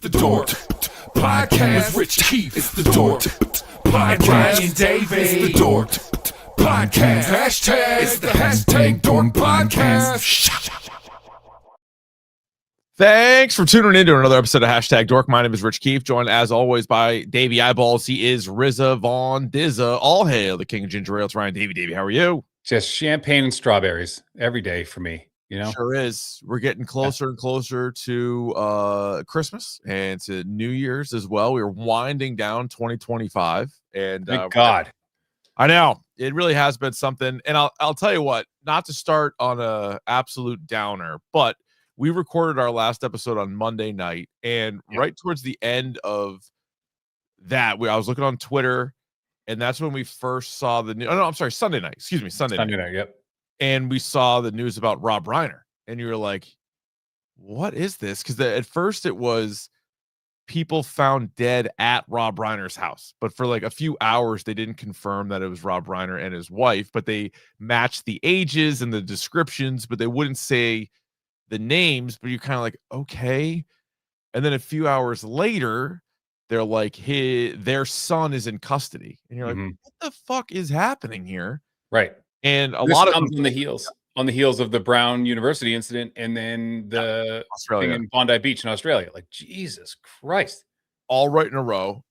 the Dork Podcast with Rich Keefe. It's the Dork Podcast and Davey. It's the Dork Podcast. Hashtag. It's the hashtag Dork Podcast. Thanks for tuning in to another episode of Hashtag Dork. My name is Rich Keefe, joined as always by Davey Eyeballs. He is RZA Von Dizza. All hail the king of ginger ale. It's Ryan Davey. Davey, how are you? Just champagne and strawberries every day for me, you know? Sure is. We're getting closer and closer to Christmas and to New Year's as well. We're winding down 2025. And thank God. I know. It really has been something. And I'll tell you what, not to start on a absolute downer, but we recorded our last episode on Monday night, and right towards the end of that, I was looking on Twitter, and that's when we first saw the news. Oh, no, I'm sorry, Sunday night. Excuse me, Sunday night. Yep. And we saw the news about Rob Reiner, and you were like, what is this? Because at first it was people found dead at Rob Reiner's house, but for like a few hours, they didn't confirm that it was Rob Reiner and his wife, but they matched the ages and the descriptions, but they wouldn't say the names, but you're kind of like, okay. And then a few hours later, they're like, their son is in custody. And you're like, what the fuck is happening here? Right. And this lot of comes on the heels of the Brown University incident and then the thing in Bondi Beach in Australia. Like, Jesus Christ. All right in a row.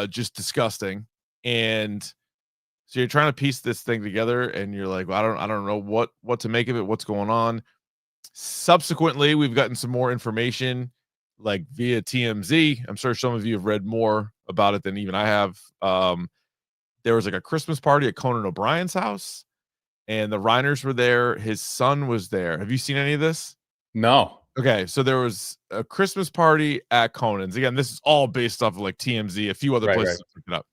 Just disgusting. And so you're trying to piece this thing together, and you're like, well, I don't know what to make of it, what's going on. Subsequently, we've gotten some more information, like via TMZ. I'm sure some of you have read more about it than even I have. There was like a Christmas party at Conan O'Brien's house, and the Reiners were there. His son was there. Have you seen any of this? No. Okay, so there was a Christmas party at Conan's. Again, this is all based off of like TMZ, a few other places picked it up.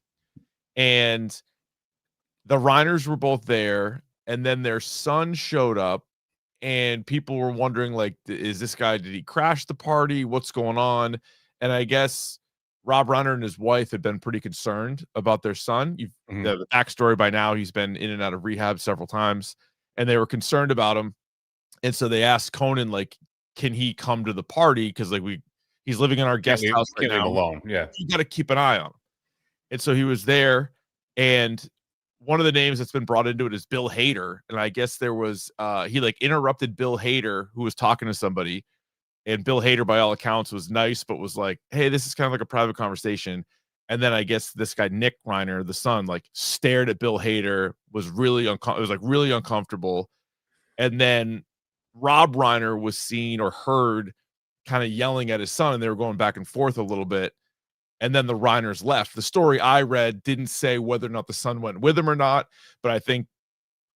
And the Reiners were both there, and then their son showed up. And people were wondering, like, is this guy, did he crash the party? What's going on? And I guess Rob Reiner and his wife had been pretty concerned about their son. The backstory by now, he's been in and out of rehab several times, and they were concerned about him. And so they asked Conan, like, can he come to the party? Because like he's living in our guest house right now. Alone. Yeah. You got to keep an eye on him. And so he was there, and one of the names that's been brought into it is Bill Hader. And I guess there was, he like interrupted Bill Hader, who was talking to somebody. And Bill Hader, by all accounts, was nice, but was like, hey, this is kind of like a private conversation. And then I guess this guy, Nick Reiner, the son, like stared at Bill Hader, was really, it was like really uncomfortable. And then Rob Reiner was seen or heard kind of yelling at his son, and they were going back and forth a little bit. And then the Reiners left. The story I read didn't say whether or not the son went with him or not, but I think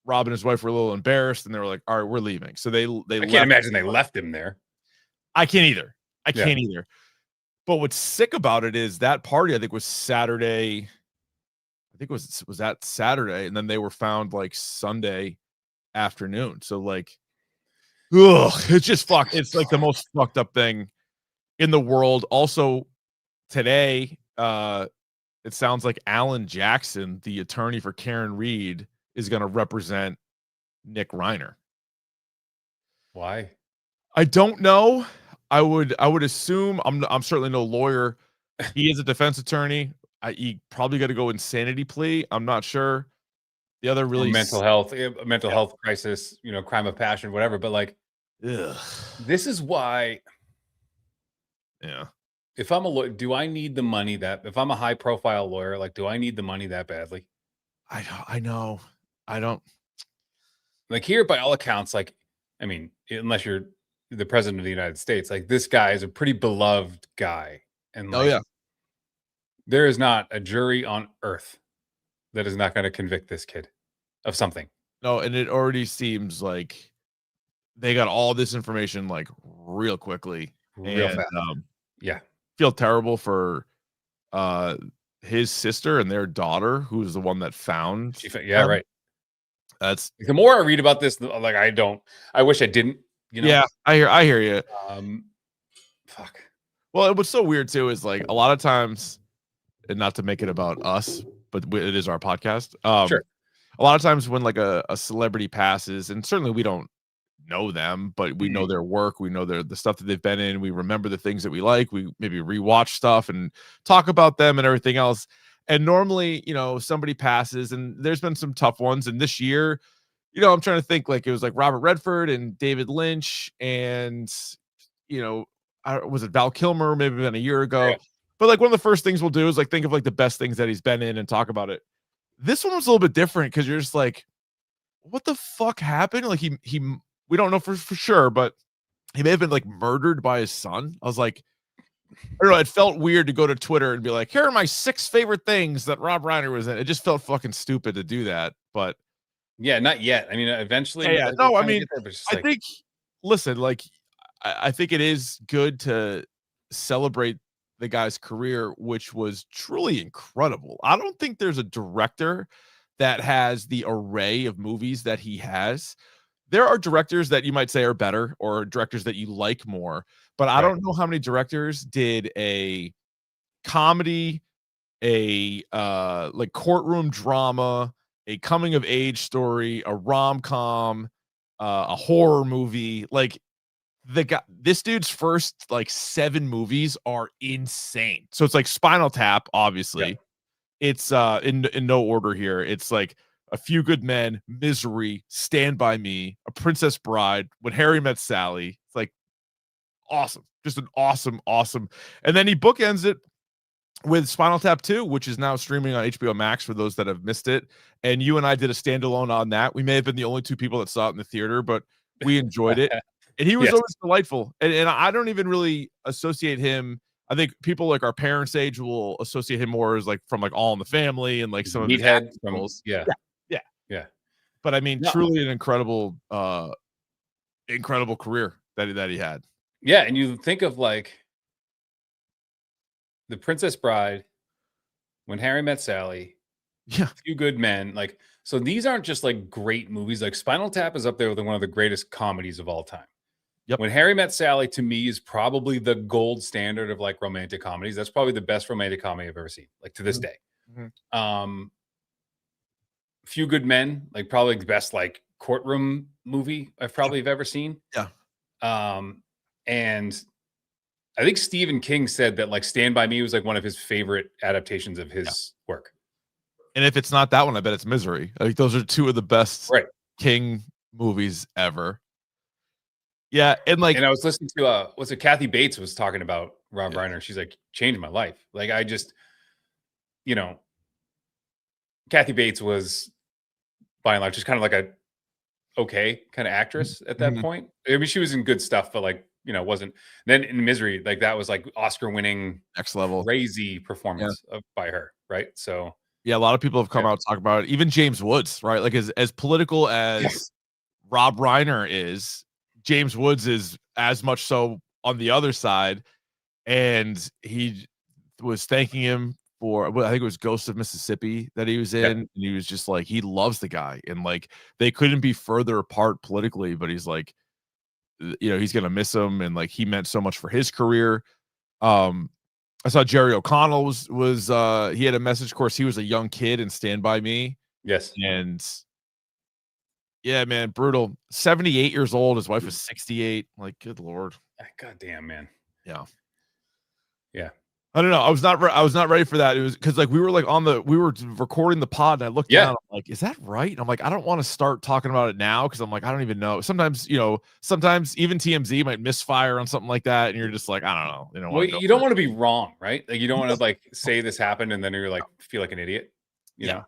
Rob and his wife were a little embarrassed, and they were like, all right, we're leaving. So they I can't imagine they left him there. I can't either. But what's sick about it is that party, I think, was Saturday. I think was that Saturday, and then they were found like Sunday afternoon. So like, it's just fucked. It's like the most fucked up thing in the world. Also, today, it sounds like Alan Jackson, the attorney for Karen Reed, is going to represent Nick Reiner. Why? I don't know. I would assume, I'm certainly no lawyer. He is a defense attorney. He probably got to go insanity plea. I'm not sure. The other really mental health crisis, crime of passion, whatever. But like, this is why. Yeah. If I'm a lawyer, do I need the money if I'm a high profile lawyer, like, do I need the money that badly? I know. I don't. Like here, by all accounts, like, I mean, unless you're the president of the United States, like this guy is a pretty beloved guy. And like, there is not a jury on earth that is not going to convict this kid of something. No, and it already seems like they got all this information like real quickly. Real fast. Feel terrible for his sister and their daughter, who's the one that found them. Right. That's the more I read about this, like I wish I didn't, Yeah, I hear you. Fuck. Well, what's so weird too is like a lot of times, and not to make it about us, but it is our podcast. Sure. A lot of times when like a celebrity passes, and certainly we don't know them, but we know their work. We know the stuff that they've been in. We remember the things that we like. We maybe rewatch stuff and talk about them and everything else. And normally, somebody passes, and there's been some tough ones. And this year, I'm trying to think, like, it was like Robert Redford and David Lynch and, was it Val Kilmer maybe been a year ago? Yeah. But like one of the first things we'll do is like think of like the best things that he's been in and talk about it. This one was a little bit different because you're just like, what the fuck happened? Like we don't know for sure, but he may have been like murdered by his son. I was like, I don't know. It felt weird to go to Twitter and be like, here are my 6 favorite things that Rob Reiner was in. It just felt fucking stupid to do that. But yeah, not yet. I mean, eventually. Yeah. No, I mean, I think, listen, like, I think it is good to celebrate the guy's career, which was truly incredible. I don't think there's a director that has the array of movies that he has. There are directors that you might say are better, or directors that you like more, but I don't know how many directors did a comedy, a like courtroom drama, a coming of age story, a rom-com, a horror movie. Like, this dude's first like 7 movies are insane. So it's like Spinal Tap, obviously. It's in no order here. It's like A Few Good Men, Misery, Stand By Me, A Princess Bride, When Harry Met Sally. It's like awesome. Just an awesome. And then he bookends it with Spinal Tap 2, which is now streaming on HBO Max for those that have missed it. And you and I did a standalone on that. We may have been the only 2 people that saw it in the theater, but we enjoyed it. And he was always delightful. And I don't even really associate him. I think people like our parents' age will associate him more as like from like All in the Family and like some of his roles. Yeah. But I mean, truly an incredible career that he had. Yeah, and you think of like The Princess Bride, When Harry Met Sally, A Few Good Men. Like, so these aren't just like great movies. Like Spinal Tap is up there with one of the greatest comedies of all time. Yep. When Harry Met Sally, to me, is probably the gold standard of like romantic comedies. That's probably the best romantic comedy I've ever seen, like to this day. Few Good Men, like probably the best like courtroom movie I've probably ever seen. Yeah. And I think Stephen King said that like Stand By Me was like one of his favorite adaptations of his work. And if it's not that one, I bet it's Misery. I think those are 2 of the best King movies ever. Yeah, and I was listening to what's it? Kathy Bates was talking about Rob Reiner. She's like, changed my life. Like I just, Kathy Bates was by and large just kind of like a okay kind of actress at that point. I mean, she was in good stuff, but like, wasn't. Then in Misery, like that was like Oscar-winning, next level, crazy performance by her, right? So yeah, a lot of people have come out to talk about it. Even James Woods, right? Like as political as Rob Reiner is, James Woods is as much so on the other side, and he was thanking him for, I think it was Ghost of Mississippi that he was in, and he was just like, he loves the guy, and like they couldn't be further apart politically, but he's like, he's gonna miss him, and like he meant so much for his career. I saw Jerry O'Connell was he had a message. Of course, he was a young kid in Stand By Me. Yes, and yeah, man, brutal. 78 years old. His wife was 68. Like, good Lord. God damn, man. Yeah. I don't know. I was not ready for that. It was because like we were recording the pod, and I looked down. I'm like, is that right? And I'm like, I don't want to start talking about it now because I'm like, I don't even know. Sometimes even TMZ might misfire on something like that, and you're just like, I don't know. Well, you don't want to be wrong, right? Like you don't want to like say this happened, and then you're like feel like an idiot. You know?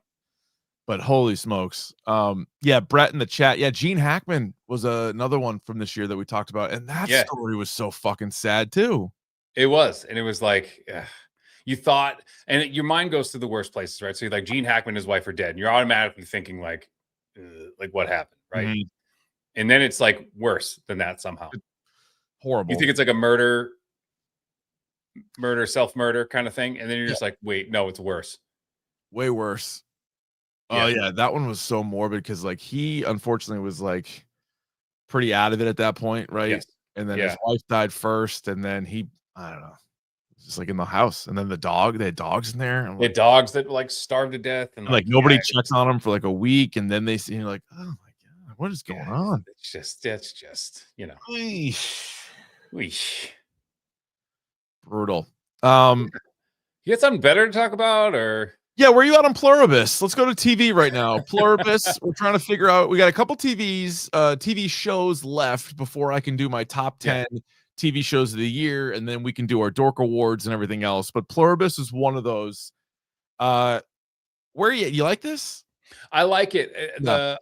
But holy smokes. Brett in the chat. Yeah, Gene Hackman was another one from this year that we talked about. And that story was so fucking sad too. It was. And it was like, you thought, and your mind goes to the worst places, right? So you're like, Gene Hackman and his wife are dead. And you're automatically thinking like what happened, right? Mm-hmm. And then it's like worse than that somehow. Horrible. You think it's like a murder, self-murder kind of thing. And then you're just like, wait, no, it's worse. Way worse. Oh yeah, that one was so morbid because like he unfortunately was like pretty out of it at that point, right? Yes. And then his wife died first, and then I don't know, just like in the house, and then they had dogs in there. They had dogs that like starved to death, and like nobody checks on them for like a week, and then they see like, oh my god, What is going on? That's just, you know. Brutal. You got something better to talk about, or? Yeah, where are you at on Pluribus? Let's go to TV right now. Pluribus, we're trying to figure out. We got a couple TV shows left before I can do my top 10 TV shows of the year, and then we can do our Dork Awards and everything else. But Pluribus is one of those. Where are you? You like this? I like it.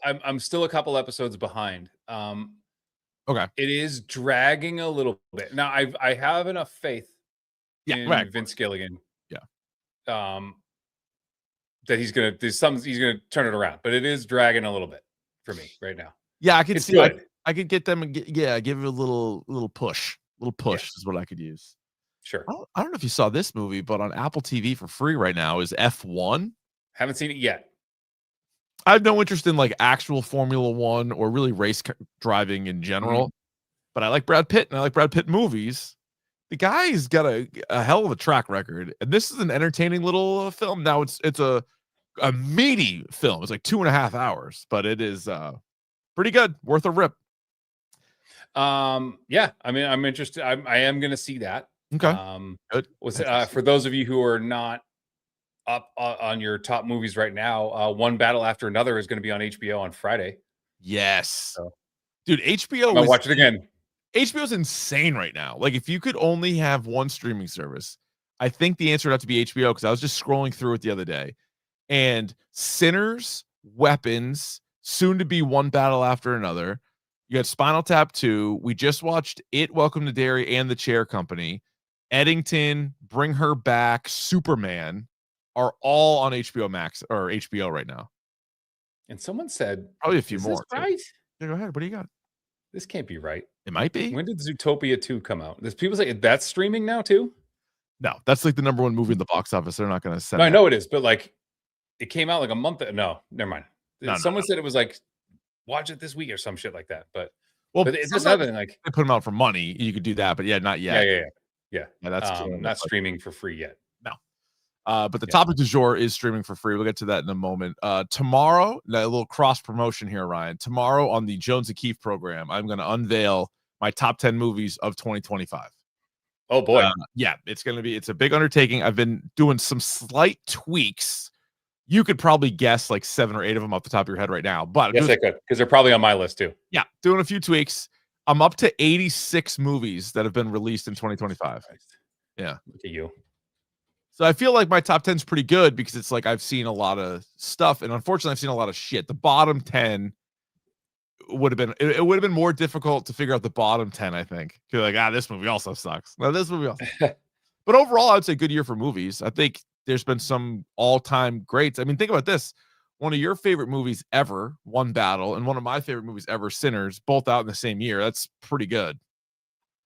I'm still a couple episodes behind. Okay. It is dragging a little bit. Now I have enough faith in Vince Gilligan. Yeah. That he's gonna turn it around, but it is dragging a little bit for me right now. Yeah, I can it's see. Good. I could get them and give it a little push. Is what I could use. Sure. I don't know if you saw this movie, but on Apple TV for free right now is F1. Haven't seen it yet. I have no interest in like actual Formula One or really race driving in general, but I like Brad Pitt and I like Brad Pitt movies. The guy's got a hell of a track record, and this is an entertaining little film. Now it's a meaty film. It's like 2.5 hours, but it is pretty good, worth a rip. Yeah, I mean, I'm interested. I am going to see that. Okay. Good. For those of you who are not up on your top movies right now, One Battle After Another is going to be on HBO on Friday. Yes. Dude, HBO. I'll watch it again. HBO's insane right now. Like, if you could only have one streaming service, I think the answer would have to be HBO, because I was just scrolling through it the other day. And Sinners, Weapons, soon to be One Battle After Another. You got Spinal Tap 2. We just watched It, Welcome to Derry, and The Chair Company. Eddington, Bring Her Back, Superman are all on HBO Max or HBO right now. And someone said, probably a few more. Right? Yeah, go ahead. What do you got? This can't be right. It might be. When did Zootopia 2 come out? There's people say that's streaming now too? No, that's like the #1 movie in the box office. They're not going to send. No, I know it is, but like it came out like a month. No, never mind. Someone said it was like watch it this week or some shit like that. But it's just nothing like they put them out for money. You could do that, but not yet. Yeah. That's not streaming for free yet. No. But the topic du jour is streaming for free. We'll get to that in a moment. Tomorrow, a little cross promotion here, Ryan. Tomorrow on the Jones and Keefe program, I'm going to unveil my top 10 movies of 2025. Oh boy. It's a big undertaking. I've been doing some slight tweaks. You could probably guess like 7 or 8 of them off the top of your head right now, but yes, I could, because they're probably on my list too. Yeah, doing a few tweaks. I'm up to 86 movies that have been released in 2025. Yeah. Look at you. So I feel like my top 10 is pretty good, because it's like I've seen a lot of stuff, and unfortunately I've seen a lot of shit. The bottom 10 would have been, it would have been more difficult to figure out the bottom 10, I think. You're like, this movie also sucks. No, this movie also But overall, I would say good year for movies. I think there's been some all-time greats. I mean, think about this. One of your favorite movies ever, One Battle, and one of my favorite movies ever, Sinners, both out in the same year. That's pretty good.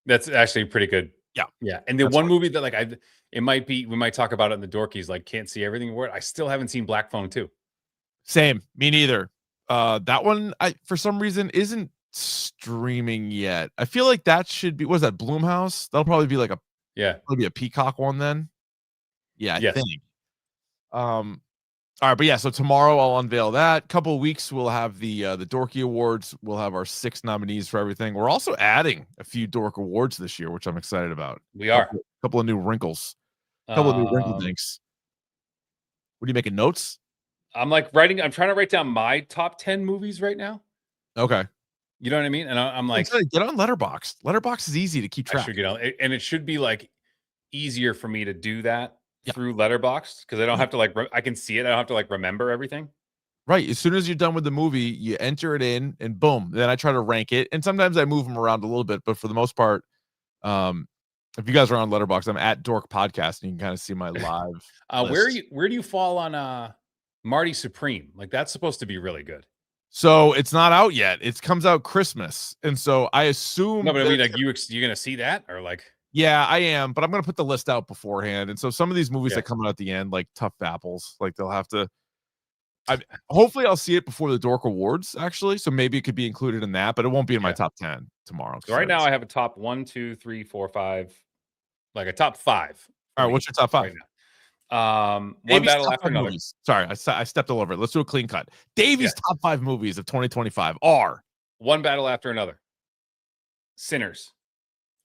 That's actually pretty good. Yeah. And the one movie that like we might talk about it in the Dorkies, like Can't See Everything. I still haven't seen Black Phone 2. Same, me neither. That one, for some reason isn't streaming yet. I feel like that should be. Was that Blumhouse? That'll probably be like maybe a Peacock one then. Yeah, I think. All right, but so tomorrow I'll unveil that. Couple of weeks we'll have the Dorky Awards. We'll have our 6 nominees for everything. We're also adding a few Dork Awards this year, which I'm excited about. We are. A couple of new wrinkles. A couple of new wrinkle things. What are you making notes? I'm trying to write down my top 10 movies right now. Okay. You know what I mean? And I'm like, get on Letterboxd. Letterboxd is easy to keep track. I should get on, and it should be like easier for me to do that through Letterboxd, because I don't have to I can see it. I don't have to remember everything. Right. As soon as you're done with the movie, you enter it in, and boom. Then I try to rank it, and sometimes I move them around a little bit, but for the most part, if you guys are on Letterboxd, I'm at Dork Podcast, and you can kind of see my live. Where do you fall on Marty Supreme? Like, that's supposed to be really good. So it's not out yet. It comes out Christmas, and so I assume. No, but I mean, like, you're gonna see that, or like. Yeah, I am, but I'm gonna put the list out beforehand, and so some of these movies that come out at the end, like Tough Apples, like they'll have to. Hopefully, I'll see it before the Dork Awards, actually, so maybe it could be included in that, but it won't be in my top 10 tomorrow. So right now, I have a top 1, 2, 3, 4, 5, like a top 5. All right, what's your top 5? Right now? One Battle After Another. Movies. Sorry, I stepped all over it. Let's do a clean cut. Davey's top 5 movies of 2025 are one battle after another. Sinners.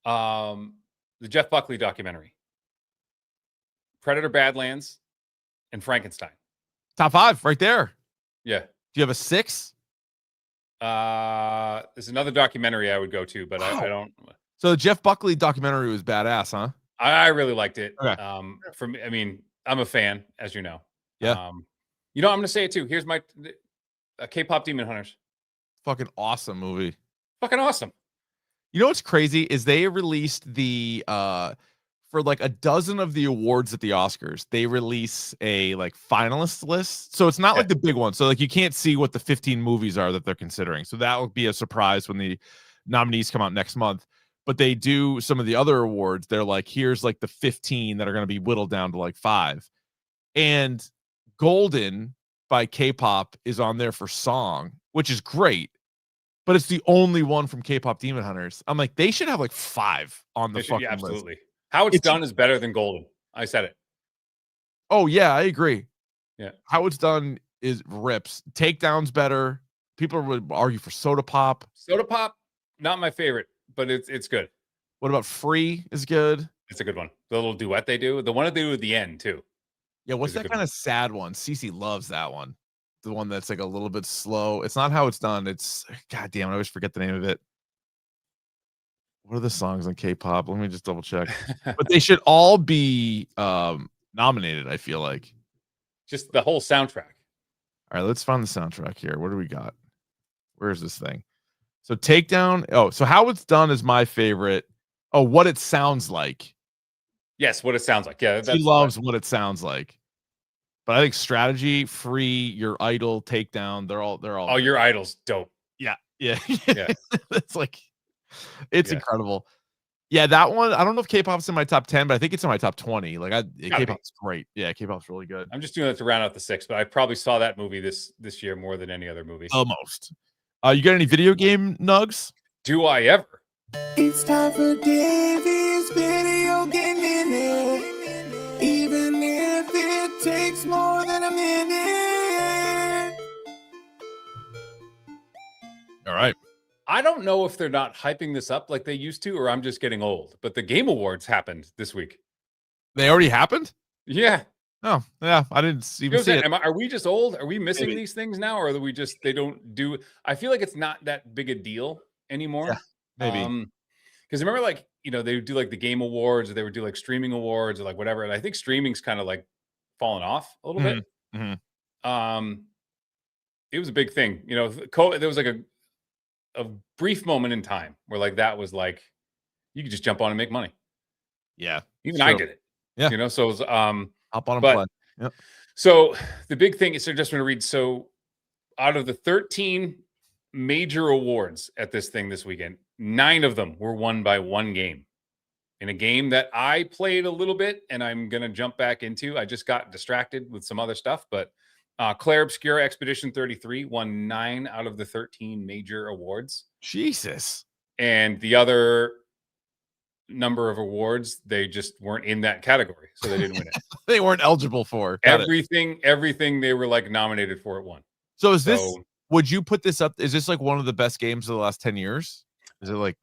The Jeff Buckley documentary. Predator Badlands and Frankenstein. Top 5 right there. Yeah. Do you have a 6? There's another documentary I would go to, but I don't. So the Jeff Buckley documentary was badass, huh? I really liked it. Okay. For me, I mean, I'm a fan, as you know. Yeah. You know, I'm going to say it too. Here's my K-pop Demon Hunters. Fucking awesome movie. Fucking awesome. You know what's crazy is they released the for like a dozen of the awards at the Oscars, they release a like finalist list. So it's not like the big one. So like you can't see what the 15 movies are that they're considering. So that would be a surprise when the nominees come out next month. But they do some of the other awards. They're like, here's like the 15 that are going to be whittled down to like 5. And Golden by K-pop is on there for song, which is great. But it's the only one from K-pop Demon Hunters. I'm like, they should have like 5 on the fucking absolutely. list. How it's done is better than Golden. I said it. Oh yeah, I agree. Yeah, how it's done is rips. Takedown's better. People would argue for Soda Pop. Soda Pop, not my favorite, but it's good. What about Free is good? It's a good one. The little duet they do, the one that they do at the end too. Yeah, what's that kind of sad one? Cece loves that one. The one that's like a little bit slow. It's not How It's Done. It's God damn, I always forget the name of it. What are the songs on K-pop? Let me just double check. But they should all be nominated, I feel like. Just the whole soundtrack. All right, let's find the soundtrack here. What do we got? Where's this thing? So Takedown. Oh, so How It's Done is my favorite. Oh, What It Sounds Like. Yes, What It Sounds Like. Yeah, he loves What It Sounds Like. But I think Strategy, Free, Your Idol, Takedown, they're all Oh, Your Idol's dope. Yeah. Yeah. It's incredible. Yeah, that one, I don't know if K-pop's in my top 10, but I think it's in my top 20. Like K-pop's great. Yeah, K-pop's really good. I'm just doing that to round out the 6, but I probably saw that movie this year more than any other movie. Almost. You got any video game nugs? Do I ever? It's time for Davey's video game minute. Even if it takes more than a minute. All right. I don't know if they're not hyping this up like they used to, or I'm just getting old, but the Game Awards happened this week. They already happened? Yeah. Oh, yeah. I didn't even see it. Are we just old? Are we missing these things now? Or are we just, they don't do, I feel like it's not that big a deal anymore. Yeah, maybe. Because remember, like, you know, they would do like the Game Awards, or they would do like streaming awards or like whatever. And I think streaming's kind of like fallen off a little bit. It was a big thing. You know, there was like a brief moment in time where like that was like you could just jump on and make money. Yeah. Even I did it. Yeah. You know, so it was hop on and play. Yep. So the big thing is, so just going to read. So out of the 13 major awards at this thing this weekend, 9 of them were won by one game. In a game that I played a little bit and I'm going to jump back into. I just got distracted with some other stuff, but Claire Obscura Expedition 33 won 9 out of the 13 major awards. Jesus. And the other number of awards, they just weren't in that category, so they didn't win it. They weren't eligible for everything they were like nominated for, it won. So this, would you put this up? Is this like one of the best games of the last 10 years? Is it like,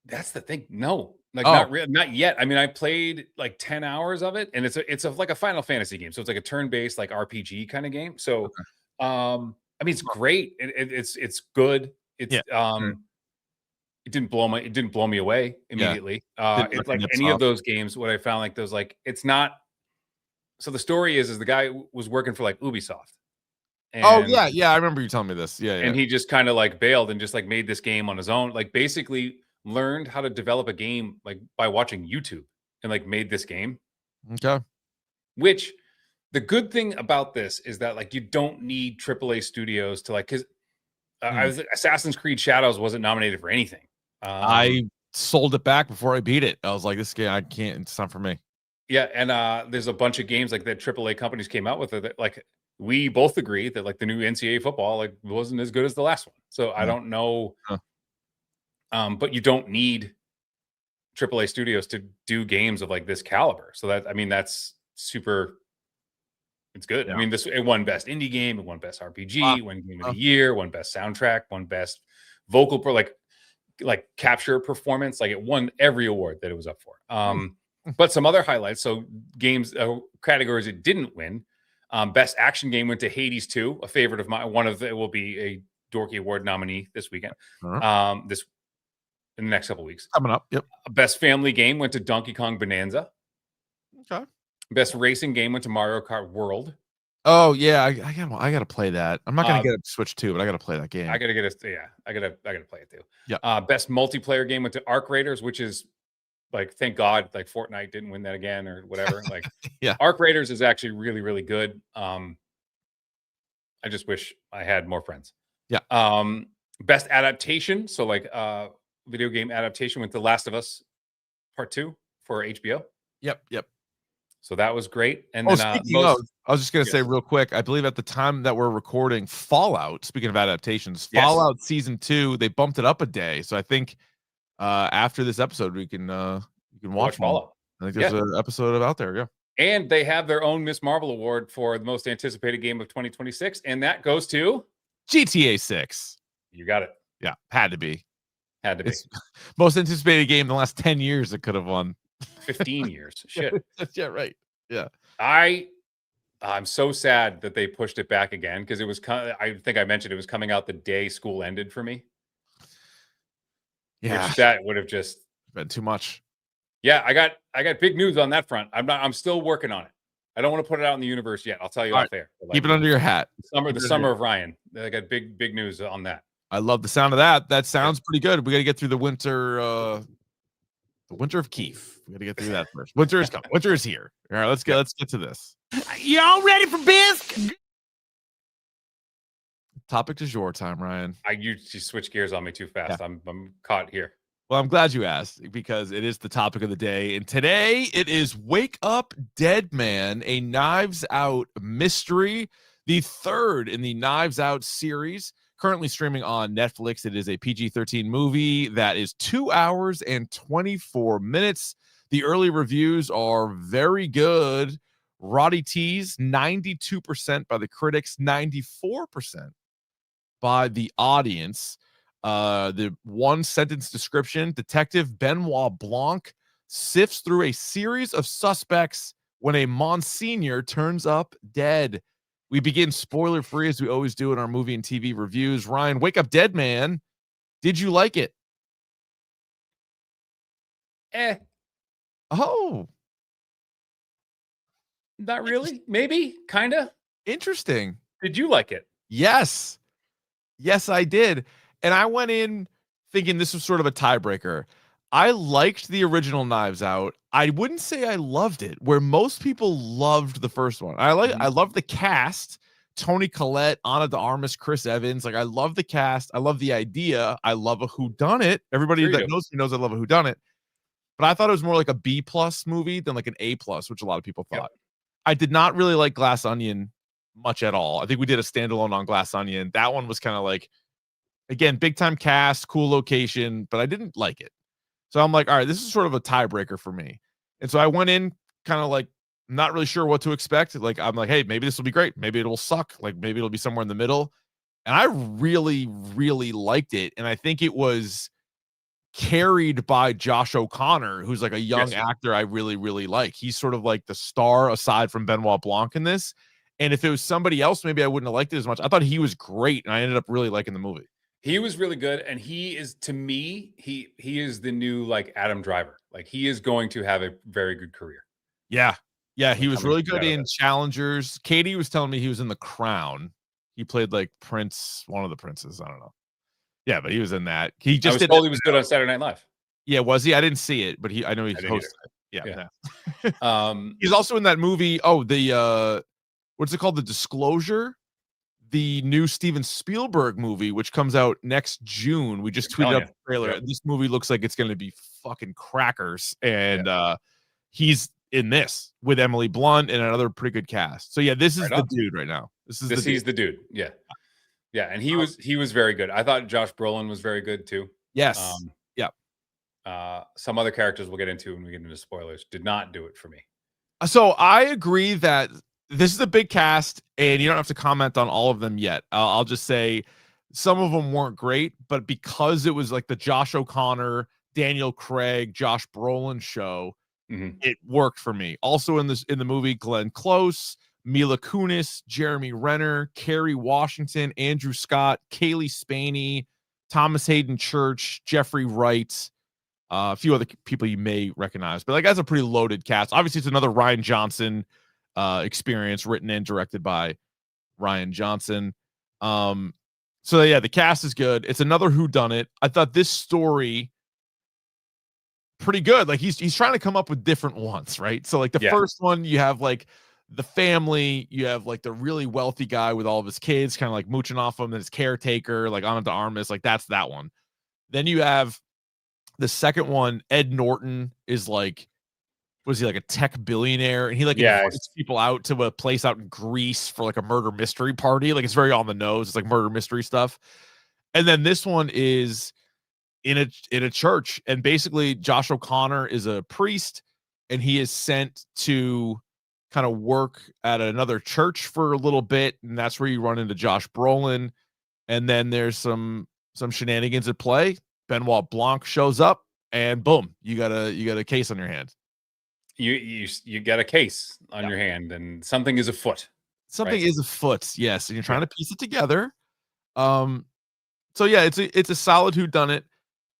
that's the thing? No, like not yet. I mean, I played like 10 hours of it, and it's like a Final Fantasy game. So it's like a turn-based like RPG kind of game. So I mean, it's great. It's good. It's it didn't blow me away immediately. It's like any of those games, what I found, like those, like, it's not. So the story is the guy was working for like Ubisoft. And, I remember you telling me this. And he just kind of like bailed and just like made this game on his own. Like basically learned how to develop a game like by watching YouTube, and like made this game. Okay. Which the good thing about this is that like you don't need AAA studios to like, because Assassin's Creed Shadows wasn't nominated for anything. I sold it back before I beat it. I was like, this game, I can't, it's not for me. Yeah. And there's a bunch of games like that AAA companies came out with it that, like, we both agree that like the new NCAA football like wasn't as good as the last one. So I don't know. But you don't need AAA studios to do games of like this caliber. So that, I mean, that's super, it's good. I mean, it won best indie game, it won best RPG, won game of the year, won best soundtrack, won best vocal like capture performance. Like it won every award that it was up for. But some other highlights. So games categories it didn't win. Best action game went to Hades 2, a favorite of mine. It will be a Dorky Award nominee this weekend. This in the next couple of weeks coming up. Yep. Best family game went to Donkey Kong Bonanza. Okay. Best racing game went to Mario Kart World. Oh yeah, I gotta play that. I'm not gonna get a Switch 2, but I gotta play that game. I gotta get it. Yeah, I gotta play it too. Yeah. Best multiplayer game went to Arc Raiders, which is like, thank God, like Fortnite didn't win that again or whatever. Like, yeah, Arc Raiders is actually really, really good. I just wish I had more friends. Yeah. Best adaptation, so like video game adaptation went to Last of Us Part 2 for HBO. Yep. So that was great. And then speaking of, I was just gonna say real quick, I believe at the time that we're recording Fallout, speaking of adaptations, Fallout Season 2, they bumped it up a day. So I think after this episode we can watch Fallout. I think there's an episode out there. Yeah. And they have their own Miss Marvel award for the most anticipated game of 2026, and that goes to GTA 6. You got it. Yeah, had to be. It's most anticipated game in the last 10 years it could have won. 15 years. Shit. Yeah, right. Yeah. I'm so sad that they pushed it back again because it was I think I mentioned it was coming out the day school ended for me. Yeah. That would have just been too much. Yeah, I got big news on that front. I'm still working on it. I don't want to put it out in the universe yet. I'll tell you off air. Keep it under your hat. The summer of Ryan. I got big news on that. I love the sound of that. That sounds pretty good. We got to get through the winter of Keefe. We got to get through that first. Winter is coming. Winter is here. All right, let's get to this. Y'all ready for biz? Topic du jour time, Ryan. You switch gears on me too fast. Yeah. I'm caught here. Well, I'm glad you asked because it is the topic of the day. And today it is Wake Up Dead Man, a Knives Out mystery, the third in the Knives Out series, currently streaming on Netflix. It is a PG-13 movie that is 2 hours and 24 minutes. The early reviews are very good. Roddy T's 92% by the critics, 94% by the audience. The one sentence description: Detective Benoit Blanc sifts through a series of suspects when a Monsignor turns up dead. We begin spoiler free as we always do in our movie and TV reviews. Ryan, Wake Up Dead Man, did you like it? Oh, not really. Maybe, kind of. Interesting. Did you like it? Yes, I did. And I went in thinking this was sort of a tiebreaker. I liked the original Knives Out. I wouldn't say I loved it, where most people loved the first one. I love the cast: Toni Collette, Ana de Armas, Chris Evans. Like, I love the cast. I love the idea. I love a whodunit. Everybody that knows me knows I love a whodunit. But I thought it was more like a B+ movie than like an A+, which a lot of people thought. Yep. I did not really like Glass Onion much at all. I think we did a standalone on Glass Onion. That one was kind of like, again, big time cast, cool location, but I didn't like it. So I'm like, all right, this is sort of a tiebreaker for me. And so I went in kind of like not really sure what to expect. Like, I'm like, hey, maybe this will be great. Maybe it will suck. Like, maybe it'll be somewhere in the middle. And I really, really liked it. And I think it was carried by Josh O'Connor, who's like a young actor I really, really like. He's sort of like the star aside from Benoit Blanc in this. And if it was somebody else, maybe I wouldn't have liked it as much. I thought he was great, and I ended up really liking the movie. He was really good, and he is, to me, he is the new like Adam Driver. Like, he is going to have a very good career. Yeah, he was really good in Challengers. Katie was telling me he was in The Crown. He played like Prince, one of the princes. I don't know. Yeah, but he was in that. He just told he was good on Saturday Night Live. Yeah, was he? I didn't see it, but I know he's hosted it. Yeah. He's also in that movie. Oh, the what's it called? The Disclosure. The new Steven Spielberg movie, which comes out next June. We just tweeted up the trailer. Yep. This movie looks like it's going to be fucking crackers. And he's in this with Emily Blunt and another pretty good cast. So yeah, this is the dude right now. He's the dude. Yeah. Yeah. And he was very good. I thought Josh Brolin was very good too. Yes. Some other characters we'll get into when we get into spoilers did not do it for me. So I agree that this is a big cast, and you don't have to comment on all of them yet. I'll just say some of them weren't great, but because it was like the Josh O'Connor, Daniel Craig, Josh Brolin show, it worked for me. Also in the movie, Glenn Close, Mila Kunis, Jeremy Renner, Kerry Washington, Andrew Scott, Kaylee Spaney, Thomas Hayden Church, Jeffrey Wright, a few other people you may recognize, but like that's a pretty loaded cast. Obviously, it's another Rian Johnson experience, written and directed by Rian Johnson. So yeah, the cast is good. It's another whodunit. I thought this story pretty good. Like he's trying to come up with different ones, right? So like the first one, you have like the family, you have like the really wealthy guy with all of his kids, kind of like mooching off him, and his caretaker, like Ana de Armas, like that's that one. Then you have the second one. Ed Norton is like, was he like a tech billionaire? And he like invites people out to a place out in Greece for like a murder mystery party. Like it's very on the nose. It's like murder mystery stuff. And then this one is in a church, and basically Josh O'Connor is a priest, and he is sent to kind of work at another church for a little bit, and that's where you run into Josh Brolin. And then there's some shenanigans at play. Benoit Blanc shows up, and boom, you got a case on your hand. You get a case on your hand, and something is afoot. Something is afoot, yes, and you're trying to piece it together. So yeah, it's a solid whodunit.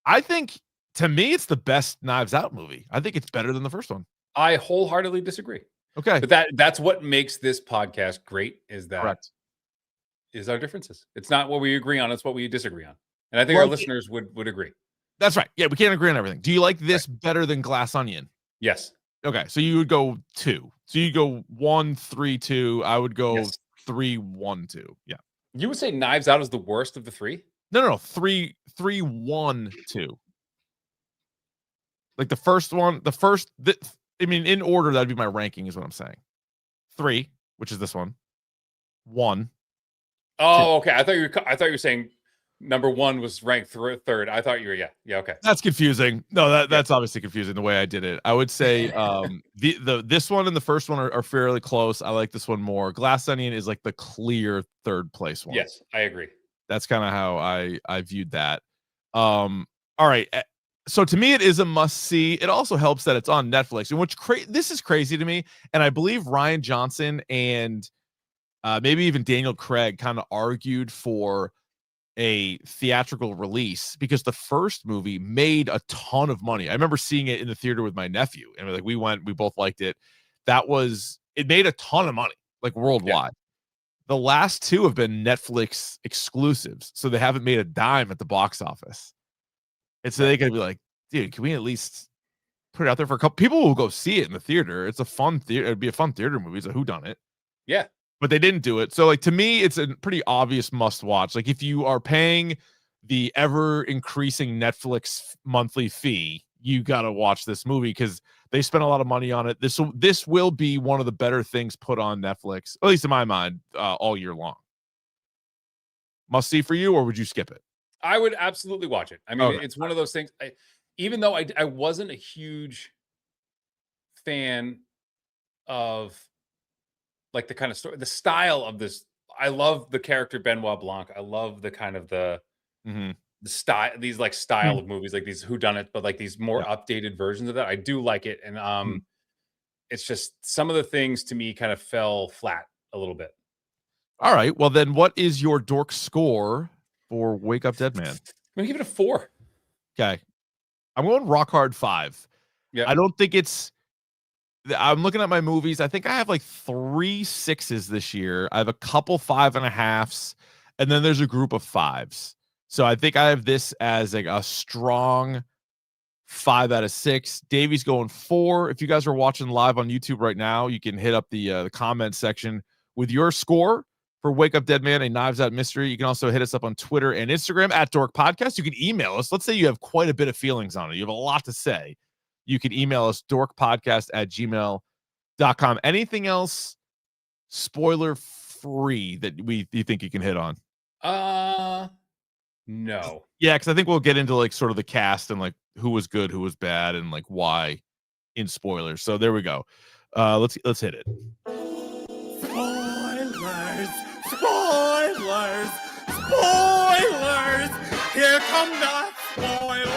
I think, to me, it's the best Knives Out movie. I think it's better than the first one. I wholeheartedly disagree. Okay, but that's what makes this podcast great. Is that correct? Is our differences. It's not what we agree on; it's what we disagree on. And I think our listeners would agree. That's right. Yeah, we can't agree on everything. Do you like this better than Glass Onion? Yes. Okay, so you would go 2. So you go 1, 3, 2. I would go 3, 1, 2. Yeah. You would say Knives Out is the worst of the 3? No. 3, 1, 2. Like the first one, I mean, in order, that'd be my ranking, is what I'm saying. 3, which is this one. 1. Oh, 2. Okay. I thought you were saying number 1 was ranked third. I thought you were, okay. That's confusing. No, that's obviously confusing the way I did it. I would say this one and the first one are fairly close. I like this one more. Glass Onion is like the clear third place one. Yes, I agree. That's kind of how I viewed that. All right. So to me, it is a must see. It also helps that it's on Netflix, and this is crazy to me. And I believe Rian Johnson and maybe even Daniel Craig kind of argued for a theatrical release because the first movie made a ton of money. I remember seeing it in the theater with my nephew, and like we both liked it. It made a ton of money, like worldwide. The last 2 have been Netflix exclusives, so they haven't made a dime at the box office. And so they could be like, dude, can we at least put it out there for a couple people? Will go see it in the theater. It's a fun theater. It'd be a fun theater movie. It's a whodunit. Yeah. But they didn't do it. So like, to me, it's a pretty obvious must watch. Like if you are paying the ever increasing Netflix monthly fee, you got to watch this movie because they spent a lot of money on it. This will be one of the better things put on Netflix, at least in my mind, all year long. Must see for you, or would you skip it? I would absolutely watch it. I mean, It's one of those things. Even though I wasn't a huge fan of like the kind of story, the style of this. I love the character Benoit Blanc. I love the kind of the style, these like style of movies, like these whodunits, but like these more updated versions of that. I do like it, and it's just some of the things to me kind of fell flat a little bit. All right, well then, what is your dork score for Wake Up Dead Man? I'm gonna give it a 4. Okay, I'm going rock hard 5. Yeah, I don't think it's. I'm looking at my movies. I think I have like 3 6s this year. I have a couple 5.5s, and then there's a group of 5s. So I think I have this as like a strong 5 out of 6. Davey's going 4. If you guys are watching live on YouTube right now, you can hit up the comment section with your score for Wake Up Dead Man, a Knives Out mystery. You can also hit us up on Twitter and Instagram at Dork Podcast. You can email us. Let's say you have quite a bit of feelings on it. You have a lot to say. You can email us dorkpodcast@gmail.com. Anything else spoiler free that you think you can hit on? No. Yeah, because I think we'll get into like sort of the cast and like who was good, who was bad, and like why in spoilers. So there we go. Let's hit it. Spoilers! Spoilers! Spoilers! here come the spoilers.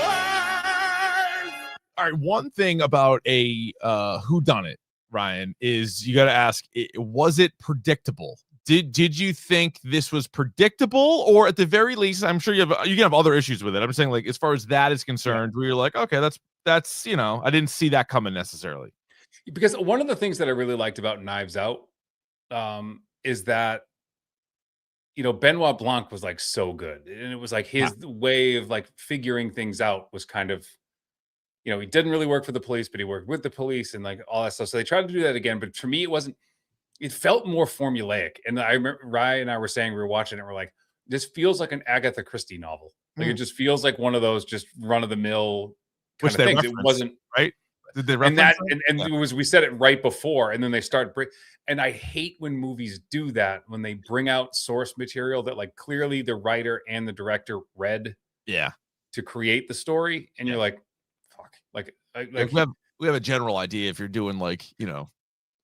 All right, one thing about a whodunit, Ryan, is you got to ask: was it predictable? Did you think this was predictable, or at the very least, I'm sure you can have other issues with it. I'm saying, like, as far as that is concerned, where you're like, okay, that's I didn't see that coming necessarily. Because one of the things that I really liked about Knives Out is that Benoit Blanc was like so good, and it was like his way of like figuring things out was kind of, he didn't really work for the police, but he worked with the police and like all that stuff. So they tried to do that again, but for me, it felt more formulaic. And I remember Ryan and I were saying, we were watching it, we're like, this feels like an Agatha Christie novel. Like it just feels like one of those just run of the mill kind of things. It wasn't right. Did they and that and it was, we said it right before, and then they start and I hate when movies do that, when they bring out source material that like clearly the writer and the director read to create the story, and you're like, fuck, like we have a general idea if you're doing like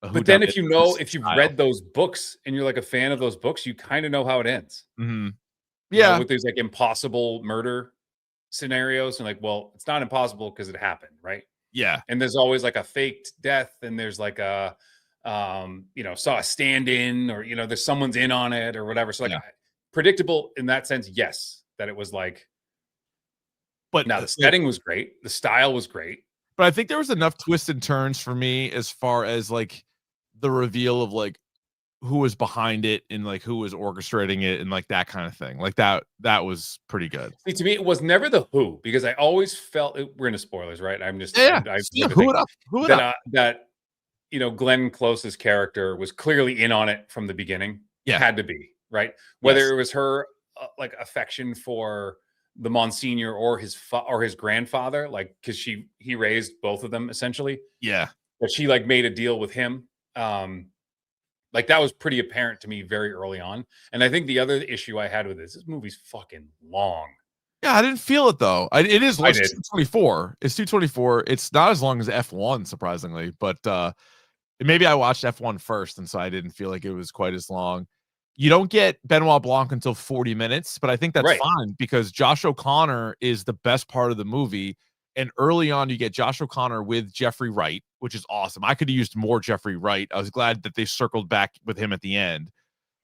but then if you've read those books and you're like a fan of those books, you kind of know how it ends. With these like impossible murder scenarios, and like, well, it's not impossible because it happened, right? And there's always like a faked death, and there's like a saw a stand-in, or there's someone's in on it or whatever. So like predictable in that sense, yes, that it was like, but now the setting was great, the style was great. But I think there was enough twists and turns for me as far as like the reveal of like who was behind it and like who was orchestrating it and like that kind of thing. Like that was pretty good. See, to me, it was never the who, because I always felt we're into spoilers, right? I'm just who it up. That Glenn Close's character was clearly in on it from the beginning. Had to be, right? Whether it was her like affection for the Monsignor or his grandfather, like because he raised both of them essentially. But she like made a deal with him. Like that was pretty apparent to me very early on. And I think the other issue I had with this movie's fucking long. Yeah, I didn't feel it though. It is 224. It's 224. It's not as long as F1, surprisingly, but maybe I watched F1 first, and so I didn't feel like it was quite as long. You don't get Benoit Blanc until 40 minutes, but I think that's fine because Josh O'Connor is the best part of the movie. And early on, you get Josh O'Connor with Jeffrey Wright, which is awesome. I could have used more Jeffrey Wright. I was glad that they circled back with him at the end.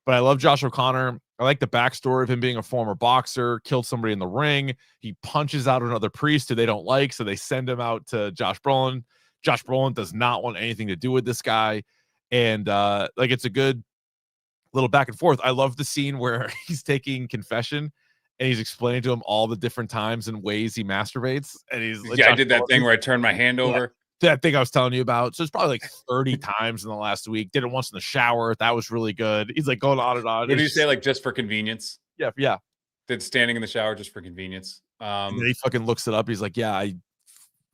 But I love Josh O'Connor. I like the backstory of him being a former boxer, killed somebody in the ring. He punches out another priest who they don't like, so they send him out to Josh Brolin. Josh Brolin does not want anything to do with this guy. And like it's a good little back and forth. I love the scene where he's taking confession and he's explaining to him all the different times and ways he masturbates. And he's like, I did that thing where I turned my hand over. That thing I was telling you about. So it's probably like 30 times in the last week. Did it once in the shower. That was really good. He's like going on and on. What did you say? Like just for convenience? Yeah. Did standing in the shower just for convenience. And then he fucking looks it up. He's like, yeah,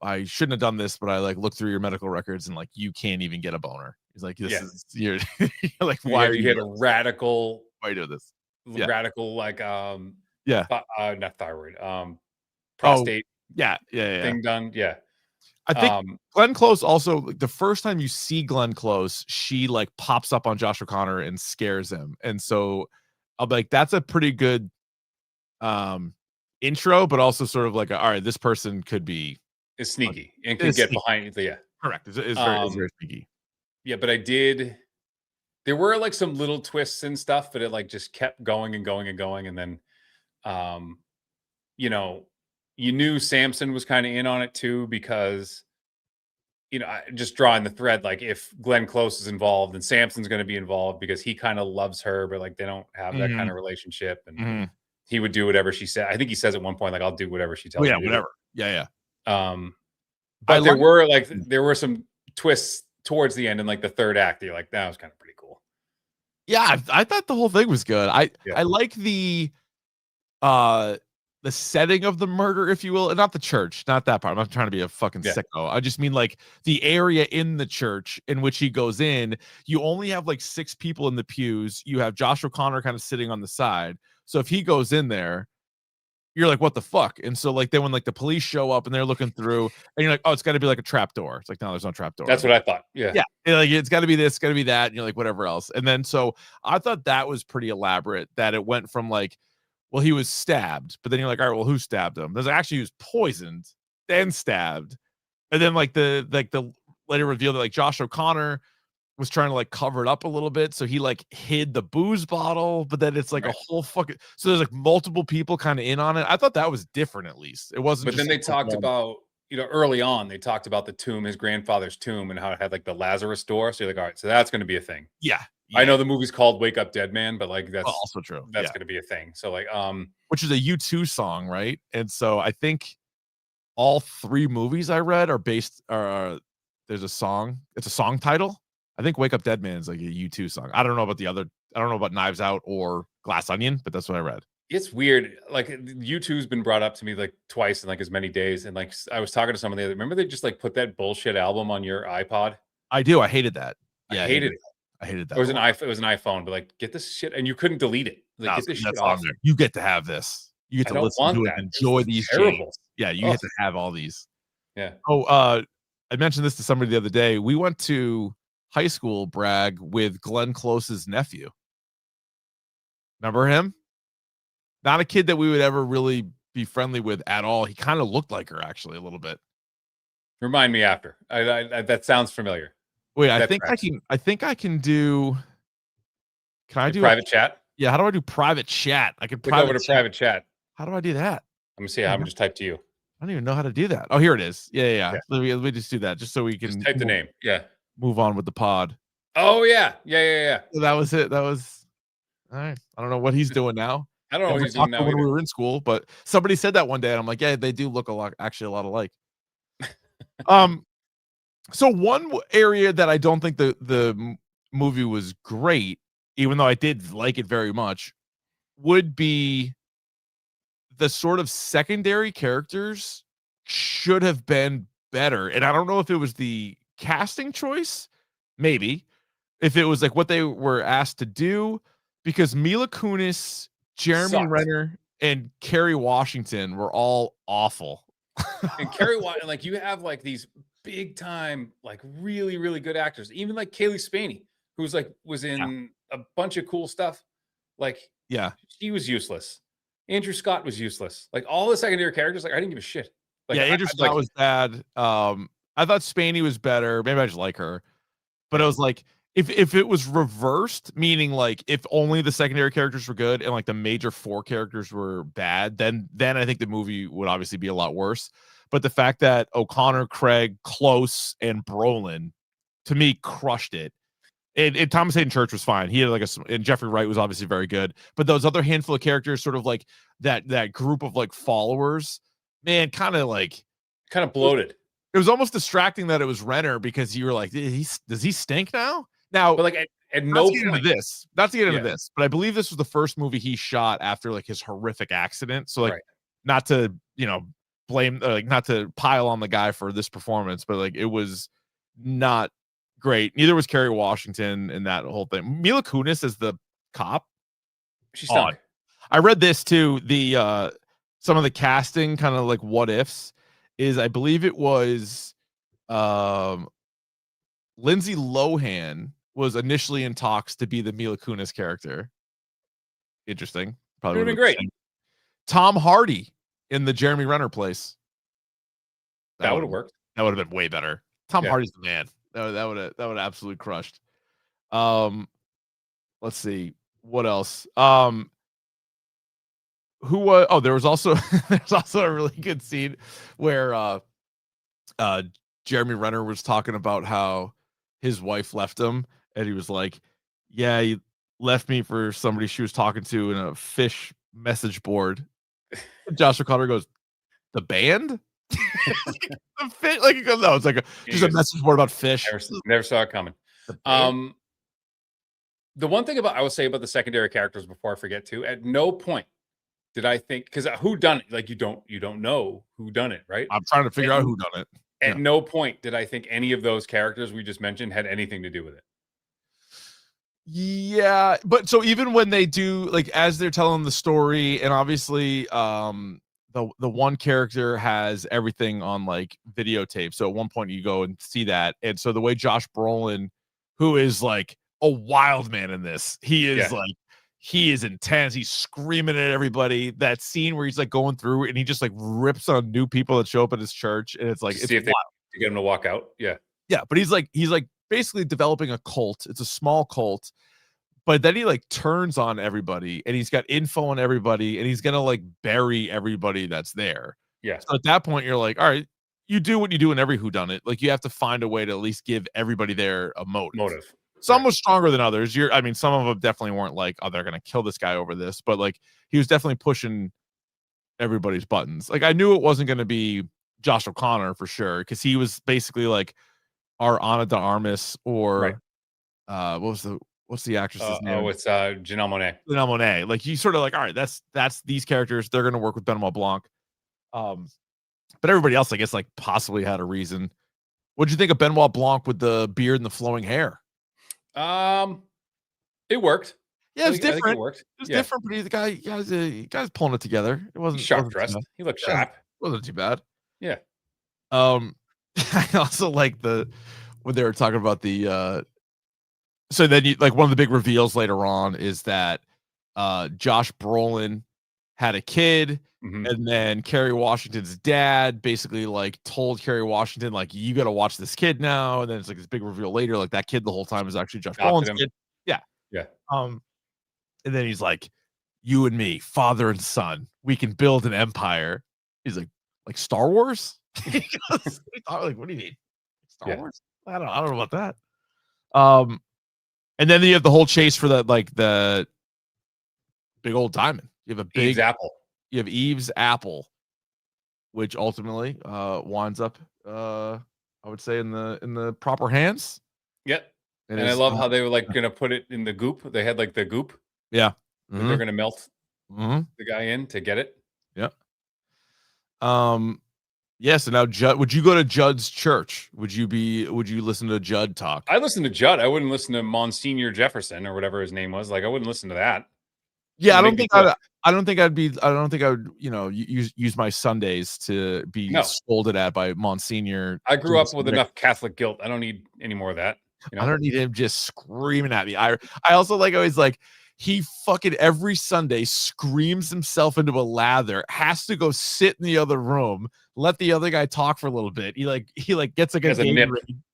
I shouldn't have done this, but I like looked through your medical records and like you can't even get a boner. He's like, this is you're like, why are you had a radical? Why are you doing this? Radical like not thyroid, prostate. Thing done. Yeah. I think Glenn Close also, like, the first time you see Glenn Close, she like pops up on Josh O'Connor and scares him. And so I'm like, that's a pretty good intro, but also sort of like, all right, this person could be sneaky and could get behind you. Yeah. Correct. It's very sneaky. Yeah, but there were like some little twists and stuff, but it like just kept going and going and going. And then, you knew Samson was kind of in on it too, because, just drawing the thread, like if Glenn Close is involved, then Samson's going to be involved because he kind of loves her, but like they don't have that kind of relationship. And he would do whatever she said. I think he says at one point, like, I'll do whatever she tells me. Yeah, whatever. Yeah. But there were some twists towards the end in like the third act. You're like, that was kind of pretty cool. Yeah, I thought the whole thing was good. I like the setting of the murder, if you will, and not the church, not that part. I'm not trying to be a fucking sicko. I just mean like the area in the church in which he goes in. You only have like 6 people in the pews. You have Josh O'Connor kind of sitting on the side. So if he goes in there, you're like, what the fuck? And so like then when like the police show up and they're looking through and you're like, oh, it's got to be like a trap door. It's like, no, there's no trap door. That's what I thought. Yeah. Like it's got to be this, got to be that. And you're like, whatever else. And then so I thought that was pretty elaborate, that it went from like well, he was stabbed, but then you're like, all right, well, who stabbed him? There's actually he was poisoned, then stabbed, and then the later revealed that like Josh O'Connor was trying to like cover it up a little bit, so he like hid the booze bottle, but then it's like a whole fucking so there's like multiple people kind of in on it. I thought that was different, at least it wasn't. But just then they like talked about, early on they talked about the tomb, his grandfather's tomb, and how it had like the Lazarus door. So you're like, all right, so that's going to be a thing. Yeah, I know the movie's called Wake Up Dead Man, but like that's also true. That's going to be a thing. So like, which is a U2 song, right? And so I think all 3 movies I read are based. There's a song. It's a song title. I think Wake Up Dead Man is like a U2 song. I don't know about the other. I don't know about Knives Out or Glass Onion, but that's what I read. It's weird. Like U2's been brought up to me like twice in like as many days. And like I was talking to someone the other. Remember they just like put that bullshit album on your iPod? I do. I hated that. Yeah, I hated it. I hated that. It was an iPhone, but like get this shit, and you couldn't delete it. Like get this shit off. There. You get to have this. You get to listen to it, enjoy these. Terrible. Yeah, you get to have all these. Yeah. Oh, I mentioned this to somebody the other day. We went to high school brag with Glenn Close's nephew. Remember him? Not a kid that we would ever really be friendly with at all. He kind of looked like her actually a little bit. Remind me after. I that sounds familiar. Wait, I think I can do. Can I do private chat? Yeah, how do I do private chat? I can click over to private chat. How do I do that? Let me see. I'm just type to you. I don't even know how to do that. Oh, here it is. Yeah. Let me just do that, just so we can just type the name. Yeah. Move on with the pod. Oh yeah. That was it. That was all right. I don't know what he's doing now. I don't know what he's doing now when we were in school, but somebody said that one day, and I'm like, yeah, they do look a lot alike. So one area that I don't think the movie was great, even though I did like it very much, would be the sort of secondary characters should have been better. And I don't know if it was the casting choice, maybe, if it was like what they were asked to do, because Mila Kunis, Jeremy Renner, and Kerry Washington were all awful. And Kerry Washington, like you have like these big time, like really, really good actors. Even like Kaylee Spaney, who's like was in a bunch of cool stuff. Like, yeah, she was useless. Andrew Scott was useless. Like all the secondary characters, like I didn't give a shit. Like, Andrew Scott was bad. I thought Spaney was better. Maybe I just like her, but it was like if it was reversed, meaning like if only the secondary characters were good and like the major 4 characters were bad, then I think the movie would obviously be a lot worse. But the fact that O'Connor, Craig, Close, and Brolin, to me, crushed it. And Thomas Hayden Church was fine. He had like and Jeffrey Wright was obviously very good. But those other handful of characters, sort of like that group of like followers, man, kind of bloated. It was almost distracting that it was Renner, because you were like, does he stink now? Now, but like at no point, not to get into this, but I believe this was the first movie he shot after like his horrific accident. So like, not to blame, not to pile on the guy for this performance, but like it was not great. Neither was Kerry Washington in that whole thing. Mila Kunis as the cop, she's odd. I read this too. The some of the casting, kind of like what ifs, is I believe it was Lindsay Lohan was initially in talks to be the Mila Kunis character. Interesting. Probably would have been great. Tom Hardy in the Jeremy Renner place. That would have worked. That would have been way better. Tom Hardy's the man. That would have absolutely crushed. Let's see what else. Who was? Oh, there was also there's also a really good scene where Jeremy Renner was talking about how his wife left him, and he was like, "Yeah, he left me for somebody she was talking to in a fish message board." Josh O'Connor goes, "The band?" The fish, like, no, it's like just a message board about fish. Never saw it coming. The one thing I will say about the secondary characters before I forget to, at no point did I think, because who done it? Like you don't know who done it, right? I'm trying to figure out who done it. At no point did I think any of those characters we just mentioned had anything to do with it. Yeah, but so even when they do, like, as they're telling the story, and obviously the one character has everything on like videotape, so at one point you go and see that. And so the way Josh Brolin, who is like a wild man in this, he is like he is intense. He's screaming at everybody. That scene where he's like going through and he just like rips on new people that show up at his church, and it's like to see if they get him to walk out. Yeah, but he's like basically developing a cult. It's a small cult, but then he like turns on everybody, and he's got info on everybody, and he's gonna like bury everybody that's there. Yeah. So at that point, you're like, all right, you do what you do in every whodunit. Like you have to find a way to at least give everybody there a motive. Some was stronger than others. Some of them definitely weren't like, oh, they're gonna kill this guy over this, but like he was definitely pushing everybody's buttons. Like I knew it wasn't gonna be Josh O'Connor for sure, because he was basically like our Ana de Armas or what's the actress's name? Oh, it's Janelle Monáe. Janelle Monáe. Like you sort of like, all right, that's these characters. They're gonna work with Benoit Blanc. But everybody else, I guess, like possibly had a reason. What'd you think of Benoit Blanc with the beard and the flowing hair? It worked. Yeah, it was different. I think it worked. It was different, but the guy's pulling it together. It wasn't sharp dressed. He looked sharp. Wasn't too bad. Yeah. I also like when they were talking about the so then you like one of the big reveals later on is that Josh Brolin had a kid. Mm-hmm. And then Kerry Washington's dad basically like told Kerry Washington, like, you got to watch this kid now. And then it's like this big reveal later, like that kid the whole time is actually Josh Brolin's kid. Yeah. Yeah. And then he's like, you and me, father and son, we can build an empire. He's like Star Wars? Like, what do you mean? Star Wars? I don't know about that. And then you have the whole chase for that, like the big old diamond. You have a big Eve's apple. You have Eve's apple, which ultimately winds up, I would say, in the proper hands. Yep. And I love how they were like gonna put it in the goop. They had like the goop. Yeah. Mm-hmm. They're gonna melt the guy in to get it. Yeah. Yeah. So now, Judd, would you go to Judd's church? Would you listen to Judd talk? I listened to Judd. I wouldn't listen to Monsignor Jefferson or whatever his name was. Like I wouldn't listen to that. Yeah, I don't think I would, use my Sundays to be scolded at by Monsignor. I grew up with enough Catholic guilt. I don't need any more of that. I don't need him just screaming at me. I also always like he fucking every Sunday screams himself into a lather, has to go sit in the other room, let the other guy talk for a little bit. He gets like a nip.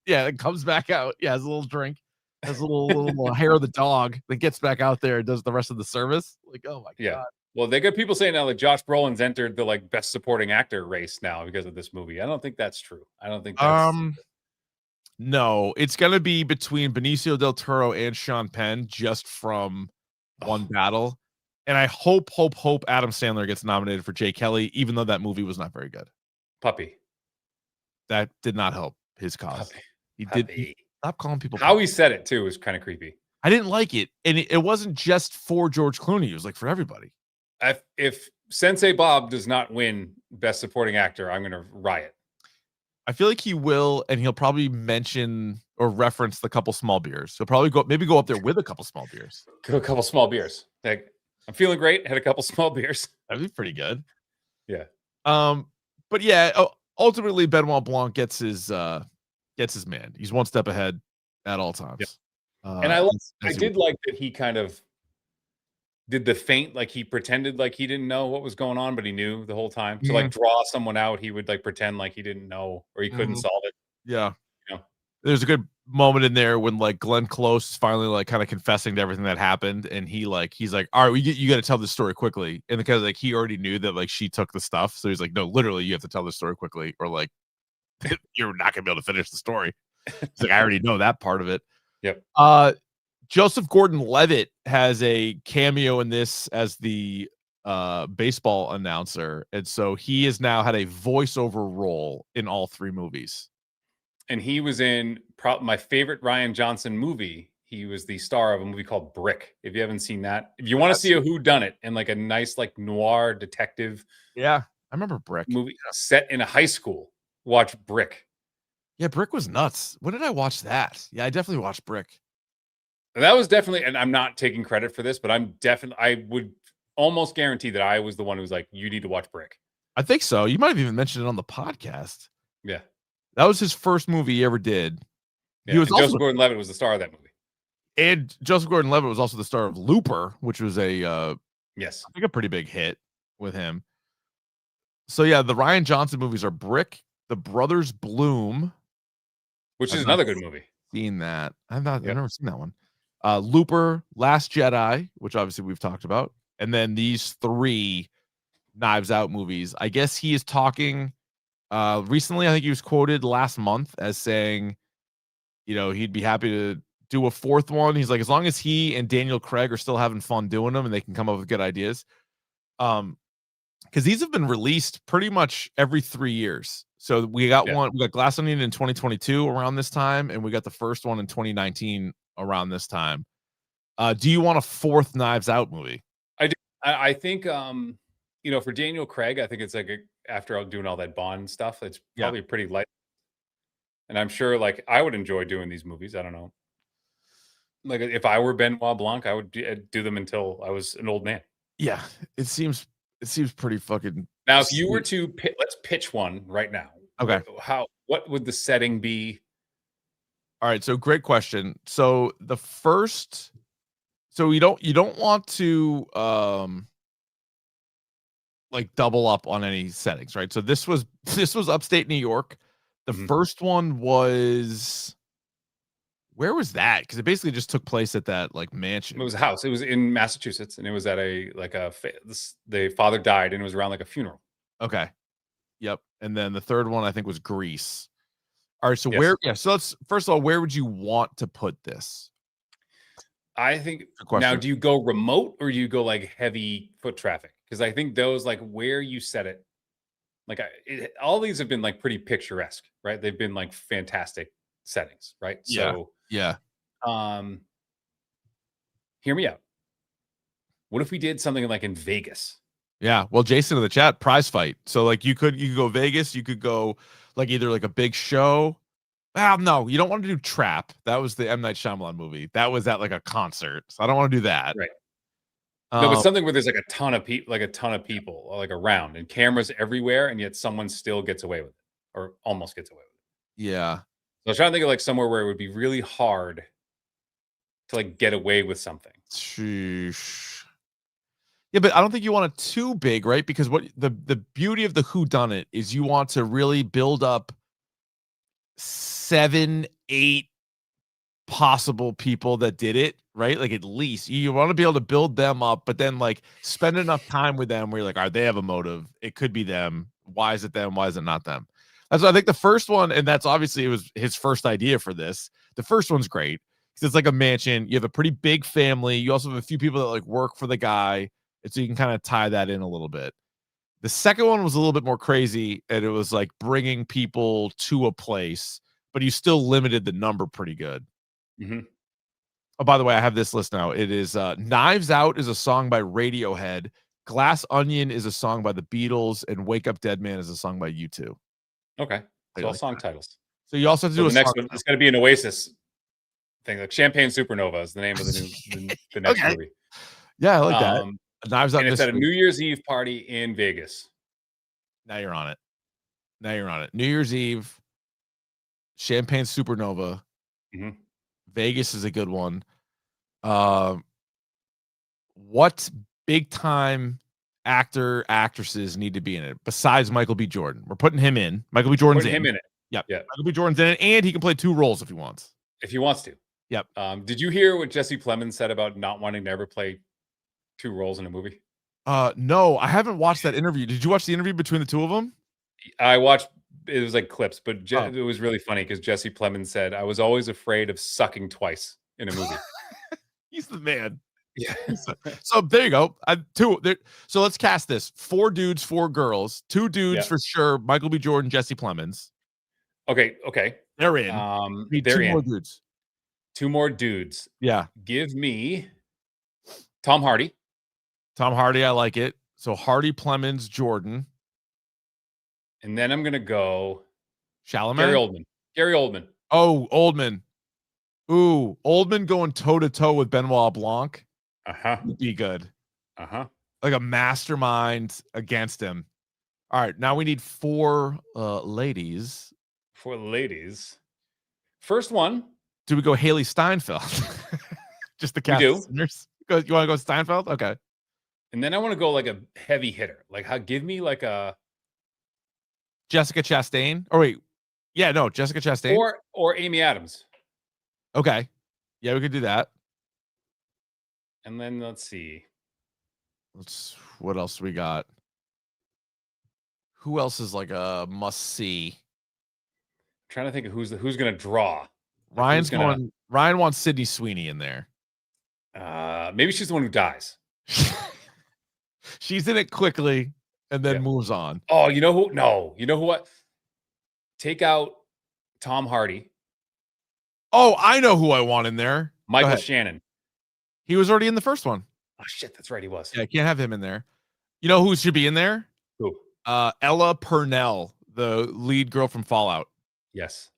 Yeah, and comes back out. Yeah, has a little drink. Has a little hair of the dog that gets back out there and does the rest of the service. Like, oh my god. Well, they got people saying now like Josh Brolin's entered the like best supporting actor race now because of this movie. I don't think that's true. I don't think that's no, it's gonna be between Benicio del Toro and Sean Penn just from one battle. And I hope Adam Sandler gets nominated for Jay Kelly, even though that movie was not very good. Puppy. That did not help his cause. Puppy. Stop calling people. How he said it too was kind of creepy. I didn't like it, and it wasn't just for George Clooney. It was like for everybody. If Sensei Bob does not win Best Supporting Actor, I'm going to riot. I feel like he will, and he'll probably mention or reference the couple small beers. He'll probably go up there with a couple small beers. A couple small beers. Like I'm feeling great. Had a couple small beers. That'd be pretty good. Yeah. But yeah, ultimately Benoit Blanc gets his man. He's one step ahead at all times. Yep. And I did like that he kind of did the feint, like he pretended like he didn't know what was going on, but he knew the whole time. To like draw someone out, he would like pretend like he didn't know or he couldn't solve it. Yeah. There's a good moment in there when like Glenn Close is finally like kind of confessing to everything that happened, and he's like, all right, you got to tell this story quickly. And because like he already knew that like she took the stuff, so he's like, no, literally, you have to tell this story quickly, or like you're not gonna be able to finish the story. It's like I already know that part of it. Yep. Joseph Gordon-Levitt has a cameo in this as the baseball announcer, and so he has now had a voiceover role in all three movies. And he was in my favorite Rian Johnson movie. He was the star of a movie called Brick. If you haven't seen that, if you want to see a whodunit and like a nice like noir detective, I remember Brick movie set in a high school. Watch Brick. Yeah, Brick was nuts. When did I watch that? Yeah, I definitely watched Brick. That was definitely, and I'm not taking credit for this, but I would almost guarantee that I was the one who's like, you need to watch Brick. I think so. You might have even mentioned it on the podcast. Yeah. That was his first movie he ever did. Yeah, Joseph Gordon-Levitt was the star of that movie. And Joseph Gordon-Levitt was also the star of Looper, which was I think a pretty big hit with him. So yeah, the Rian Johnson movies are Brick, The Brothers Bloom, which is another good movie. Seen that? I've never seen that one. Looper, Last Jedi, which obviously we've talked about, and then these 3 Knives Out movies. I guess he is talking recently. I think he was quoted last month as saying, he'd be happy to do a 4th one. He's like, as long as he and Daniel Craig are still having fun doing them and they can come up with good ideas. Because these have been released pretty much every 3 years. So we got one, we got Glass Onion in 2022 around this time, and we got the first one in 2019 around this time. Do you want a 4th Knives Out movie? I do. I think, for Daniel Craig, I think it's like after doing all that Bond stuff, it's probably pretty light. And I'm sure, like, I would enjoy doing these movies. I don't know. Like, if I were Benoit Blanc, I would do them until I was an old man. Yeah, it seems pretty fucking. Now, if you were to let's pitch one right now. Okay. What would the setting be? All right, so great question. So the first, so you don't want to like double up on any settings, right? So this was upstate New York. The first one was, where was that? Because it basically just took place at that like mansion. It was a house. It was in Massachusetts, and it was at the father died, and it was around like a funeral. Okay. Yep. And then the third one I think was Greece. All right. So so let's first of all, where would you want to put this? I think now, do you go remote or do you go like heavy foot traffic? Because I think those, like, where you set it, like all these have been like pretty picturesque, right? They've been like fantastic settings, right? So hear me out. What if we did something like in Vegas? Yeah. Well, Jason in the chat, prize fight. So like you could go Vegas, you could go like either like a big show. Well, no, you don't want to do Trap. That was the M. Night Shyamalan movie. That was at like a concert. So I don't want to do that. Right. No, but something where there's like a ton of people like around and cameras everywhere, and yet someone still gets away with it or almost gets away with it. Yeah. So I was trying to think of like somewhere where it would be really hard to like get away with something. Sheesh. Yeah, but I don't think you want it too big, right? Because what the beauty of the whodunit is you want to really build up 7, 8 possible people that did it, right? Like at least you want to be able to build them up, but then like spend enough time with them where you're like, all right, they have a motive. It could be them. Why is it them? Why is it not them? That's what I think the first one, and that's obviously it was his first idea for this. The first one's great because it's like a mansion. You have a pretty big family. You also have a few people that like work for the guy. And so you can kind of tie that in a little bit. The second one was a little bit more crazy, and it was like bringing people to a place, but you still limited the number pretty good. Oh, by the way, I have this list now. It is Knives Out is a song by Radiohead. Glass Onion is a song by the Beatles, and Wake Up Dead Man is a song by U2. Okay. So all song titles. So you also have to do the next one. It's going to be an Oasis thing. Like Champagne Supernova is the name of the next movie. Yeah, I like that. Knives Out. And it's at a New Year's Eve party in Vegas. Now you're on it. New Year's Eve, Champagne Supernova. Vegas is a good one. What big time actresses need to be in it besides Michael B. Jordan? We're putting him in. Michael B. Jordan's in it. Yep. Yeah. Michael B. Jordan's in it, and he can play 2 roles if he wants. If he wants to. Yep. Did you hear what Jesse Plemons said about not wanting to ever play 2 roles in a movie? No, I haven't watched that interview. Did you watch the interview between the two of them? I watched. It was like clips, but it was really funny because Jesse Plemons said, "I was always afraid of sucking twice in a movie." He's the man. Yeah. So there you go. So let's cast this: 4 dudes, 4 girls, 2 dudes for sure. Michael B. Jordan, Jesse Plemons. Okay. They're in. They're 2 more dudes. 2 more dudes. Yeah. Give me Tom Hardy. I like it. So Hardy, Plemons, Jordan. And then I'm going to go Chalamet? Gary Oldman. Oh, Oldman. Ooh, Oldman going toe-to-toe with Benoit Blanc. Would be good. Like a mastermind against him. All right, now we need 4 ladies. 4 ladies. First one. Do we go Haley Steinfeld? Just the cast of Sinners. You want to go Steinfeld? Okay. And then I want to go like a heavy hitter. Like, give me like a Jessica Chastain. Or wait, yeah, no, Jessica Chastain or Amy Adams. Okay, yeah, we could do that. And then let's see. What else we got? Who else is like a must see? I'm trying to think of who's going to draw. Ryan wants Sydney Sweeney in there. Maybe she's the one who dies. She's in it quickly and then moves on. Oh, you know who? No, you know who? What? Take out Tom Hardy. Oh, I know who I want in there. Michael Shannon. He was already in the first one. Oh shit, that's right. He was. Yeah, I can't have him in there. You know who should be in there? Who? Ella Purnell, the lead girl from Fallout. Yes.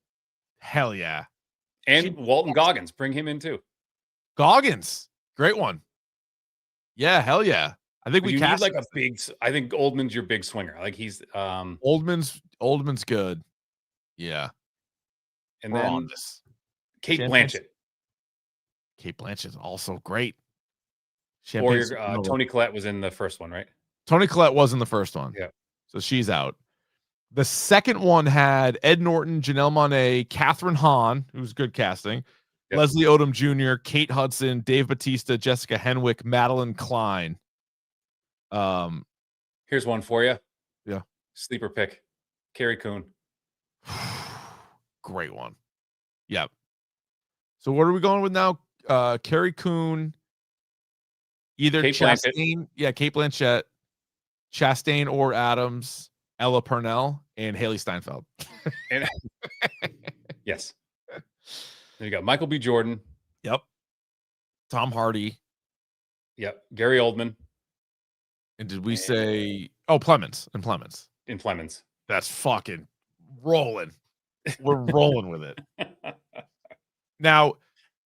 Hell yeah. And Walton Goggins, bring him in too. Goggins, great one. Yeah, hell yeah. I think we need cast like a big. I think Oldman's your big swinger. Like he's Oldman's good. Yeah. And we're then on this. Kate Blanchett. Kate Blanchett's also great. Or Toni Collette was in the first one, right? Toni Collette was in the first one. Yeah. So she's out. The second one had Ed Norton, Janelle Monáe, Catherine Hahn, who's good casting, Leslie Odom Jr., Kate Hudson, Dave Bautista, Jessica Henwick, Madeline Klein. Here's one for you. Yeah. Sleeper pick. Carrie Coon. Great one. Yep. So what are we going with now? Carrie Coon, either Kate Chastain, Blanchett. Kate Blanchett, Chastain or Adams, Ella Purnell, and Haley Steinfeld. Yes. There you go. Michael B. Jordan. Yep. Tom Hardy. Yep. Gary Oldman. And did we say Plemons and Plemons? In Plemons. That's fucking rolling. We're rolling with it. Now,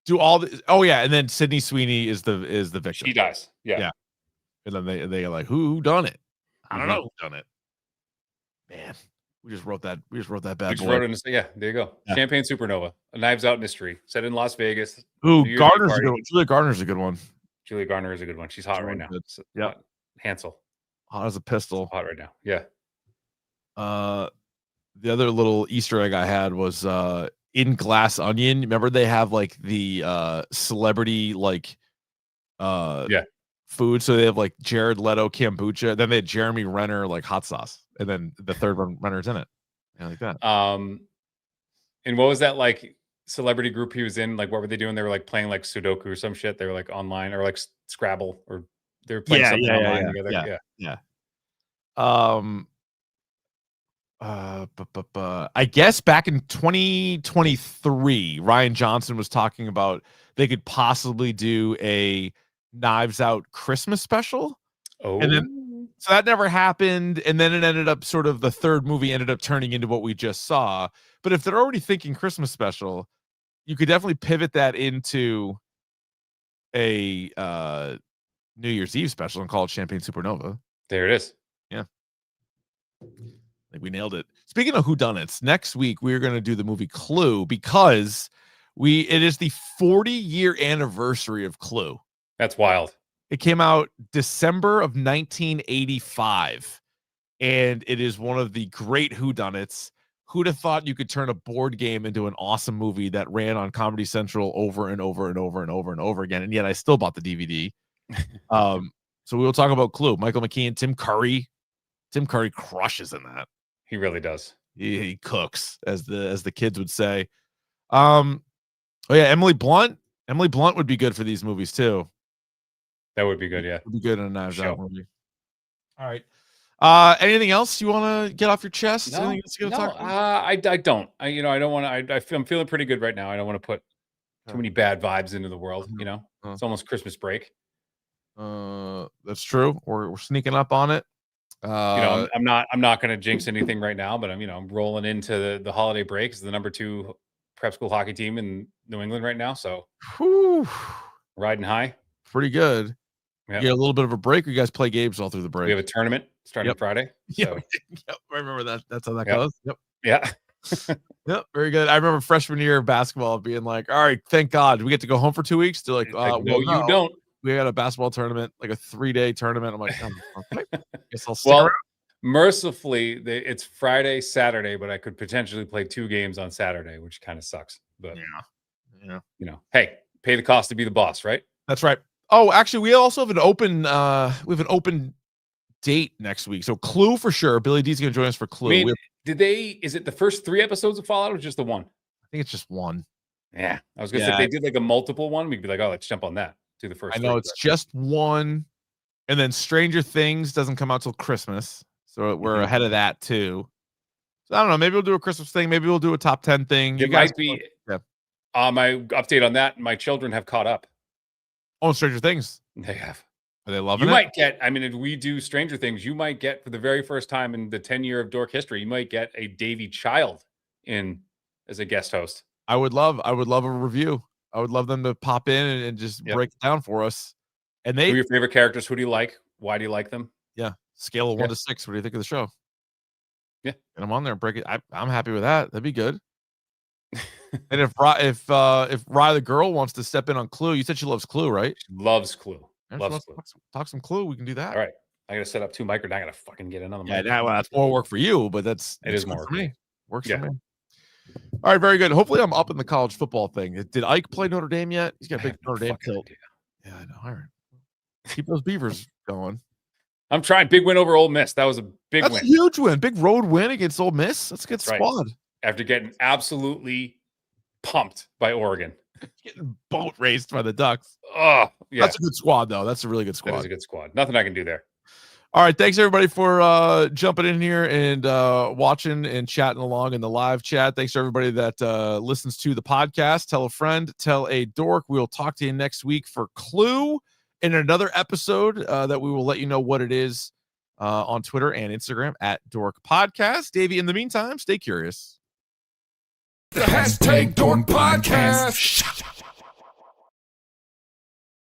do all the and then Sydney Sweeney is the victim. She dies. Yeah. And then they are like, who done it? I don't know who done it. Man, we just wrote that bad boy. Wrote it there you go. Yeah. Champagne Supernova, A Knives Out mystery, set in Las Vegas. Ooh, Gardner's a good one. Julia Gardner's a good one. Julia Garner is a good one. She's hot right now. Yeah. Hansel. Hot as a pistol. Hot right now. Yeah. The other little Easter egg I had was in Glass Onion. Remember they have like the celebrity like food. So they have like Jared Leto kombucha. Then they had Jeremy Renner like hot sauce, and then the third one Renner's in it. Yeah, like that. And what was that like celebrity group he was in? Like, what were they doing? They were like playing like Sudoku or some shit. They were like online or like Scrabble, or they were playing something online together. Yeah. I guess back in 2023, Ryan Johnson was talking about they could possibly do a Knives Out Christmas special. Oh, and then so that never happened, and then it ended up sort of the third movie ended up turning into what we just saw. But if they're already thinking Christmas special, you could definitely pivot that into a New Year's Eve special and call it Champagne Supernova. There it is. Yeah. I think we nailed it. Speaking of whodunits, next week we're going to do the movie Clue because it is the 40-year anniversary of Clue. That's wild. It came out December of 1985, and it is one of the great whodunits. Who'd have thought you could turn a board game into an awesome movie that ran on Comedy Central over and over and over and over and over again, and yet I still bought the DVD. So we will talk about Clue. Michael McKean, Tim Curry. Tim Curry crushes in that. He really does. He cooks, as the kids would say. Emily Blunt. Emily Blunt would be good for these movies too. That would be good. Yeah, would be good in a Knives Out movie. All right. Anything else you want to get off your chest? No, I don't. I don't want to. I'm feeling pretty good right now. I don't want to put too many bad vibes into the world. You know, it's almost Christmas break. That's true. We're sneaking up on it. I'm not going to jinx anything right now, but I'm rolling into the holiday break. It's the number 2 prep school hockey team in New England right now. So riding high. Pretty good. Yep. You get a little bit of a break, or you guys play games all through the break? We have a tournament starting Friday. So. Yep. I remember that. That's how that goes. Yep. Yeah. Yep, very good. I remember freshman year of basketball being like, all right, thank God we get to go home for 2 weeks. They're like, no, you don't. We got a basketball tournament, like a 3-day tournament. I'm like, okay, guess I'll stick Well, around. mercifully, it's Friday, Saturday, but I could potentially play 2 games on Saturday, which kind of sucks. But yeah, you know, hey, pay the cost to be the boss, right? That's right. Oh, actually, we also have an open. We have an open date next week. So Clue for sure. Billy D's going to join us for Clue. I mean, is it the first 3 episodes of Fallout or just the one? I think it's just one. Yeah, I was gonna say if they did like a multiple one, we'd be like, oh, let's jump on that. Do the first. I know it's just one, and then Stranger Things doesn't come out till Christmas, so we're ahead of that too. So I don't know. Maybe we'll do a Christmas thing. Maybe we'll do a top 10 thing. It might be. Yeah. My update on that. My children have caught up. Oh, Stranger Things. They have. Are they loving it? You might get. I mean, if we do Stranger Things, you might get for the very first time in the 10-year of Dork history, you might get a Davey child in as a guest host. I would love a review. I would love them to pop in and just break it down for us. And who are your favorite characters? Who do you like? Why do you like them? Yeah. Scale of 1 to 6. What do you think of the show? Yeah. And I'm on there and break it. I'm happy with that. That'd be good. And if Rye the girl wants to step in on Clue, you said she loves Clue, right? She loves Clue. Loves Clue. Talk some Clue. We can do that. All right. I gotta set up 2 microphones. I gotta fucking get another mic. Yeah, well, that's more work for you, but it is more for me. Works for me. All right, very good. Hopefully, I'm up in the college football thing. Did Ike play Notre Dame yet? He's got a big Notre Dame tilt. Yeah, I know. All right. Keep those Beavers going. I'm trying. Big win over Ole Miss. That was a big win. That's a huge win. Big road win against Ole Miss. That's a good squad. After getting absolutely pumped by Oregon. Getting boat raced by the Ducks. Oh, yeah. That's a good squad, though. That's a really good squad. That is a good squad. Nothing I can do there. All right. Thanks, everybody, for jumping in here and watching and chatting along in the live chat. Thanks to everybody that listens to the podcast. Tell a friend. Tell a dork. We'll talk to you next week for Clue in another episode that we will let you know what it is on Twitter and Instagram at Dork Podcast. Davey, in the meantime, stay curious. The hashtag Dork Podcast.